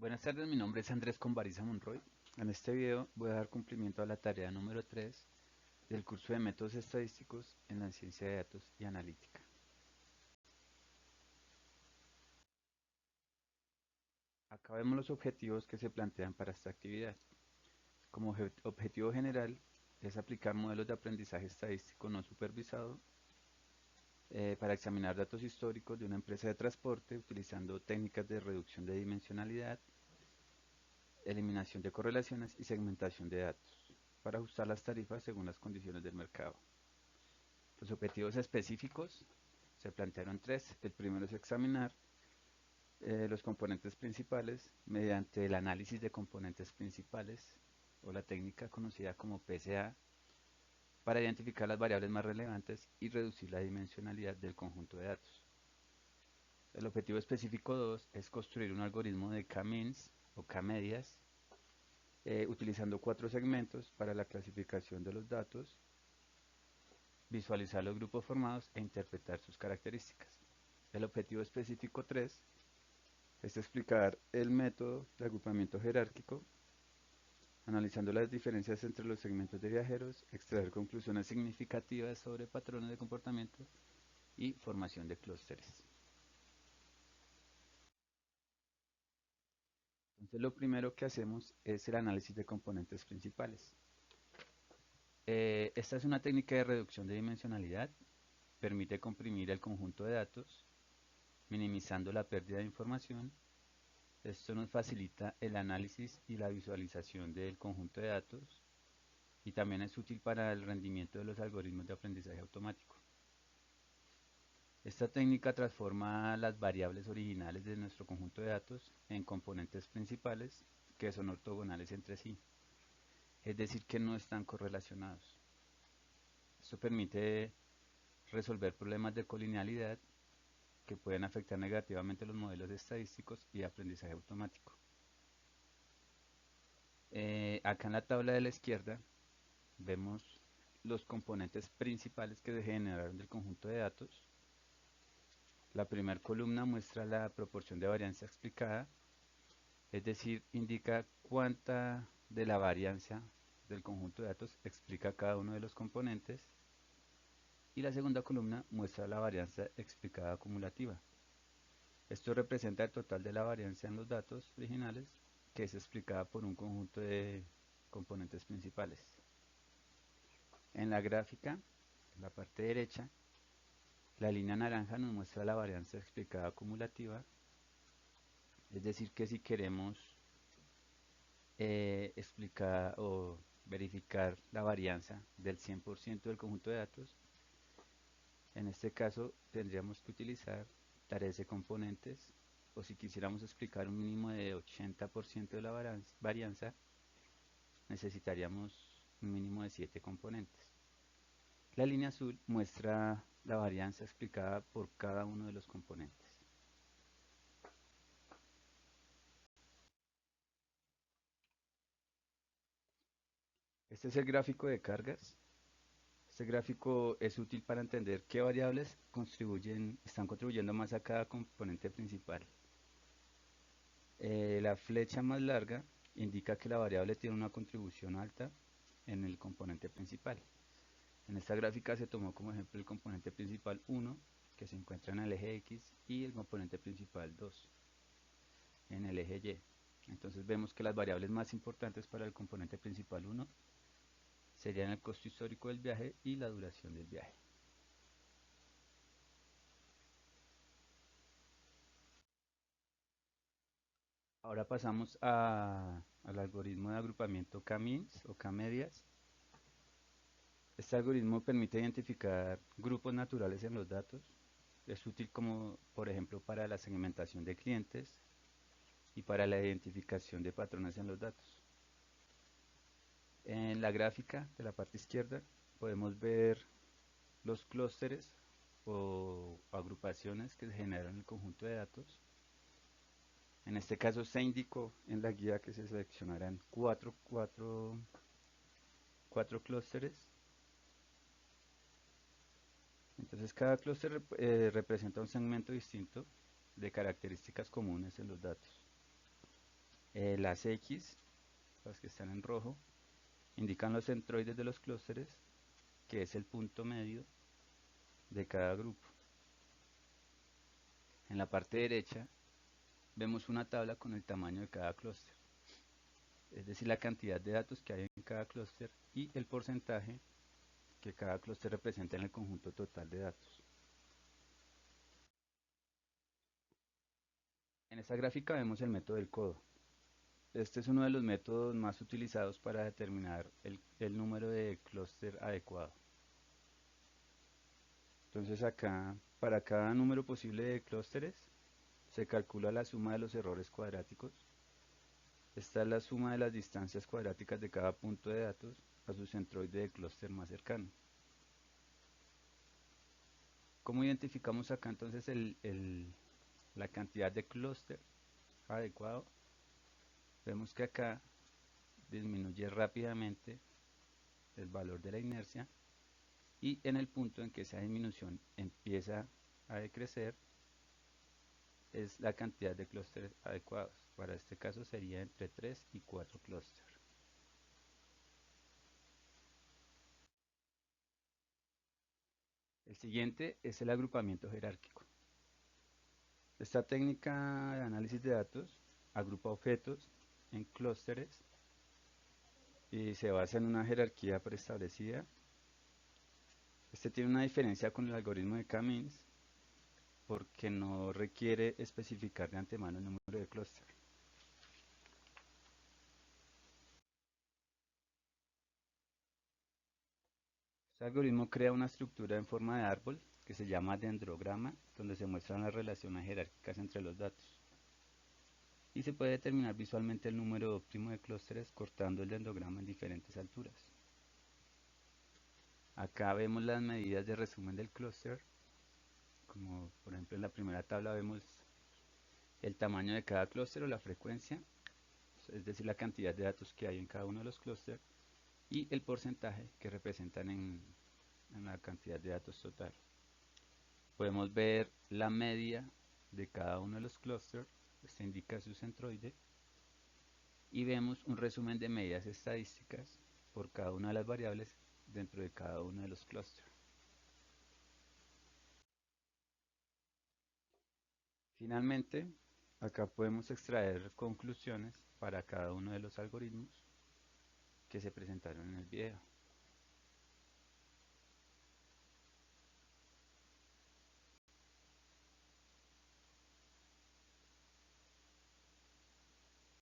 Buenas tardes, mi nombre es Andrés Conbariza Monroy. En este video voy a dar cumplimiento a la tarea número 3 del curso de métodos estadísticos en la ciencia de datos y analítica. Acá vemos los objetivos que se plantean para esta actividad. Como objetivo general es aplicar modelos de aprendizaje estadístico no supervisado para examinar datos históricos de una empresa de transporte utilizando técnicas de reducción de dimensionalidad, eliminación de correlaciones y segmentación de datos para ajustar las tarifas según las condiciones del mercado. Los objetivos específicos se plantearon tres. El primero es examinar los componentes principales mediante el análisis de componentes principales o la técnica conocida como PCA para identificar las variables más relevantes y reducir la dimensionalidad del conjunto de datos. El objetivo específico 2 es construir un algoritmo de K-means o K-medias utilizando 4 segmentos para la clasificación de los datos, visualizar los grupos formados e interpretar sus características. El objetivo específico 3 es explicar el método de agrupamiento jerárquico, analizando las diferencias entre los segmentos de viajeros, extraer conclusiones significativas sobre patrones de comportamiento y formación de clústeres. Entonces lo primero que hacemos es el análisis de componentes principales. Esta es una técnica de reducción de dimensionalidad, permite comprimir el conjunto de datos, minimizando la pérdida de información. Esto nos facilita el análisis y la visualización del conjunto de datos y también es útil para el rendimiento de los algoritmos de aprendizaje automático. Esta técnica transforma las variables originales de nuestro conjunto de datos en componentes principales que son ortogonales entre sí, es decir, que no están correlacionados. Esto permite resolver problemas de colinealidad que pueden afectar negativamente los modelos estadísticos y de aprendizaje automático. Acá en la tabla de la izquierda vemos los componentes principales que se generaron del conjunto de datos. La primera columna muestra la proporción de varianza explicada, es decir, indica cuánta de la varianza del conjunto de datos explica cada uno de los componentes. Y la segunda columna muestra la varianza explicada acumulativa. Esto representa el total de la varianza en los datos originales, que es explicada por un conjunto de componentes principales. En la gráfica, en la parte derecha, la línea naranja nos muestra la varianza explicada acumulativa, es decir, que si queremos explicar o verificar la varianza del 100% del conjunto de datos, en este caso tendríamos que utilizar tareas de componentes, o si quisiéramos explicar un mínimo de 80% de la varianza, necesitaríamos un mínimo de 7 componentes. La línea azul muestra la varianza explicada por cada uno de los componentes. Este es el gráfico de cargas. Este gráfico es útil para entender qué variables están contribuyendo más a cada componente principal. La flecha más larga indica que la variable tiene una contribución alta en el componente principal. En esta gráfica se tomó como ejemplo el componente principal 1, que se encuentra en el eje X, y el componente principal 2, en el eje Y. Entonces vemos que las variables más importantes para el componente principal 1 serían el costo histórico del viaje y la duración del viaje. Ahora pasamos al algoritmo de agrupamiento K-means o K-medias. Este algoritmo permite identificar grupos naturales en los datos. Es útil como, por ejemplo, para la segmentación de clientes y para la identificación de patrones en los datos. En la gráfica de la parte izquierda podemos ver los clústeres o agrupaciones que se generan en el conjunto de datos. En este caso se indicó en la guía que se seleccionarán cuatro clústeres. Entonces cada clúster representa un segmento distinto de características comunes en los datos. Las X, las que están en rojo, indican los centroides de los clústeres, que es el punto medio de cada grupo. En la parte derecha vemos una tabla con el tamaño de cada clúster, es decir, la cantidad de datos que hay en cada clúster y el porcentaje que cada clúster representa en el conjunto total de datos. En esta gráfica vemos el método del codo. Este es uno de los métodos más utilizados para determinar el número de clúster adecuado. Entonces acá, para cada número posible de clústeres, se calcula la suma de los errores cuadráticos. Esta es la suma de las distancias cuadráticas de cada punto de datos a su centroide de clúster más cercano. ¿Cómo identificamos acá entonces la cantidad de clúster adecuado? Vemos que acá disminuye rápidamente el valor de la inercia y en el punto en que esa disminución empieza a decrecer es la cantidad de clústeres adecuados. Para este caso sería entre 3 y 4 clústeres. El siguiente es el agrupamiento jerárquico. Esta técnica de análisis de datos agrupa objetos en clústeres y se basa en una jerarquía preestablecida. Este tiene una diferencia con el algoritmo de K-means porque no requiere especificar de antemano el número de clúster. Este algoritmo crea una estructura en forma de árbol que se llama dendrograma, donde se muestran las relaciones jerárquicas entre los datos. Y se puede determinar visualmente el número óptimo de clústeres cortando el dendrograma en diferentes alturas. Acá vemos las medidas de resumen del clúster, como por ejemplo en la primera tabla vemos el tamaño de cada clúster o la frecuencia, es decir, la cantidad de datos que hay en cada uno de los clústeres y el porcentaje que representan en la cantidad de datos total. Podemos ver la media de cada uno de los clústeres, este indica su centroide, y vemos un resumen de medidas estadísticas por cada una de las variables dentro de cada uno de los clústeres. Finalmente, acá podemos extraer conclusiones para cada uno de los algoritmos que se presentaron en el video.